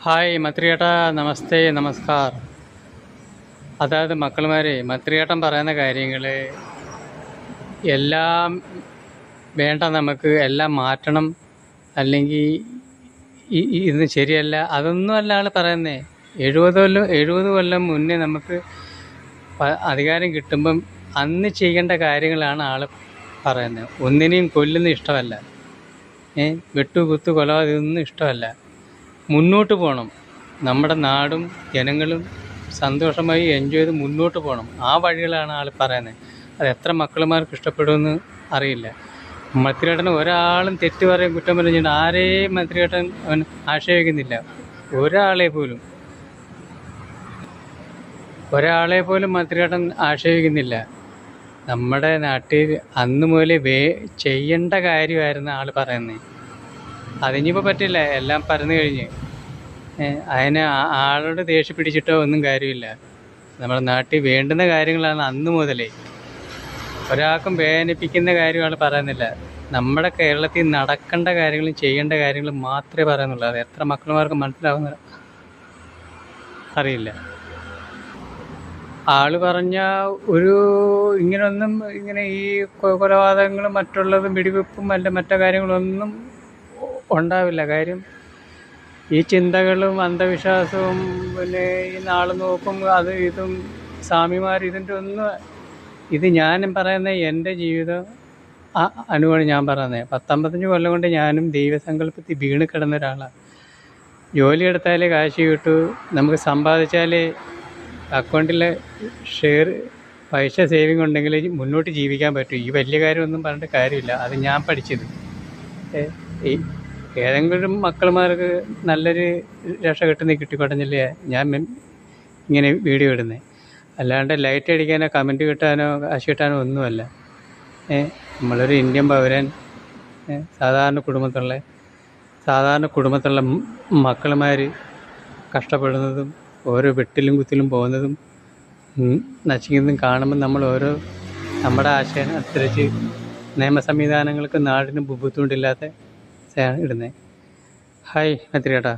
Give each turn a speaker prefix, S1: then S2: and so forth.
S1: Hi മത്രിയേട്ടാ, നമസ്തേ, നമസ്കാർ. അതായത് മക്കളുമാരെ, മത്രിയേട്ടൻ പറയുന്ന കാര്യങ്ങൾ എല്ലാം വേണ്ട, നമുക്ക് എല്ലാം മാറ്റണം, അല്ലെങ്കിൽ ഇത് ശരിയല്ല, അതൊന്നുമല്ല ആൾ പറയുന്നത്. 70 കൊല്ലം മുന്നേ നമുക്ക് അധികാരം കിട്ടുമ്പം അന്ന് ചെയ്യേണ്ട കാര്യങ്ങളാണ് ആൾ പറയുന്നത്. ഒന്നിനെയും കൊല്ലുന്ന ഇഷ്ടമല്ല, വെട്ടു കുത്തു കൊലപാതകം ഇതൊന്നും ഇഷ്ടമല്ല. മുന്നോട്ട് പോകണം, നമ്മുടെ നാടും ജനങ്ങളും സന്തോഷമായി എൻജോയ് ചെയ്ത് മുന്നോട്ട് പോകണം. ആ വഴികളാണ് ആൾ പറയുന്നത്. അത് എത്ര മക്കളുമാർക്ക് ഇഷ്ടപ്പെടുമെന്ന് അറിയില്ല. മന്ത്രിയേട്ടന് ഒരാളും തെറ്റ് പറയും കുറ്റം പറഞ്ഞിട്ട് ആരെയും മന്ത്രിയേട്ടൻ അവൻ ആക്ഷേപിക്കുന്നില്ല. ഒരാളെ പോലും മന്ത്രിയേട്ടൻ ആക്ഷേപിക്കുന്നില്ല. നമ്മുടെ നാട്ടിൽ അന്ന് മുതലേ ചെയ്യേണ്ട കാര്യമായിരുന്നു ആൾ പറയുന്നത്. അതിനിപ്പോൾ പറ്റില്ല, എല്ലാം പറഞ്ഞു കഴിഞ്ഞ്. അതിന് ആളോട് ദേഷ്യം പിടിച്ചിട്ടോ ഒന്നും കാര്യമില്ല. നമ്മുടെ നാട്ടിൽ വേണ്ടുന്ന കാര്യങ്ങളാണ് അന്ന് മുതലേ. ഒരാൾക്കും വേദനിപ്പിക്കുന്ന കാര്യം ആൾ പറയുന്നില്ല. നമ്മുടെ കേരളത്തിൽ നടക്കേണ്ട കാര്യങ്ങളും ചെയ്യേണ്ട കാര്യങ്ങളും മാത്രമേ പറയുന്നുള്ളൂ. അത് എത്ര മക്കളുമാർക്ക് മനസ്സിലാവുന്ന അറിയില്ല. ആൾ പറഞ്ഞ ഇങ്ങനെ ഈ കൊലപാതകങ്ങളും മറ്റുള്ളതും വെടിവെപ്പും മറ്റു കാര്യങ്ങളൊന്നും ഉണ്ടാവില്ല. കാര്യം ഈ ചിന്തകളും അന്ധവിശ്വാസവും പിന്നെ ഈ നാളെ നോക്കും അത് ഇതും സ്വാമിമാർ ഇതിൻ്റെ ഒന്നും. ഇത് ഞാനും പറയുന്നത് എൻ്റെ ജീവിതം അനുഭവമാണ് ഞാൻ പറയുന്നത്. 55 കൊല്ലം കൊണ്ട് ഞാനും ദൈവസങ്കല്പത്തിൽ വീണ് കിടന്ന ഒരാളാണ്. ജോലി എടുത്താലേ കാശ് കിട്ടൂ, നമുക്ക് സമ്പാദിച്ചാലേ അക്കൗണ്ടിൽ പൈസ സേവിങ് ഉണ്ടെങ്കിൽ മുന്നോട്ട് ജീവിക്കാൻ പറ്റൂ. ഈ വലിയ കാര്യമൊന്നും പറഞ്ഞിട്ട് കാര്യമില്ല. അത് ഞാൻ പഠിച്ചത്. ഏതെങ്കിലും മക്കളുമാർക്ക് നല്ലൊരു രക്ഷ കിട്ടിക്കൊടഞ്ഞില്ലേ ഞാൻ ഇങ്ങനെ വീഡിയോ ഇടുന്നത്. അല്ലാണ്ട് ലൈറ്റ് അടിക്കാനോ കമൻറ്റ് കിട്ടാനോ കാശ് കിട്ടാനോ ഒന്നുമല്ല. നമ്മളൊരു ഇന്ത്യൻ പൗരൻ, സാധാരണ കുടുംബത്തിലുള്ള മക്കളുമാർ കഷ്ടപ്പെടുന്നതും ഓരോ വെട്ടിലും കുത്തിലും പോകുന്നതും നശിക്കുന്നതും കാണുമ്പോൾ നമ്മൾ നമ്മുടെ ആശയം അനുസരിച്ച് നിയമ സംവിധാനങ്ങൾക്ക് നാടിനും ബുദ്ധിമുട്ടില്ലാത്ത ഇടുന്നത്. ഹായ് മന്ത്രിയേട്ടാ.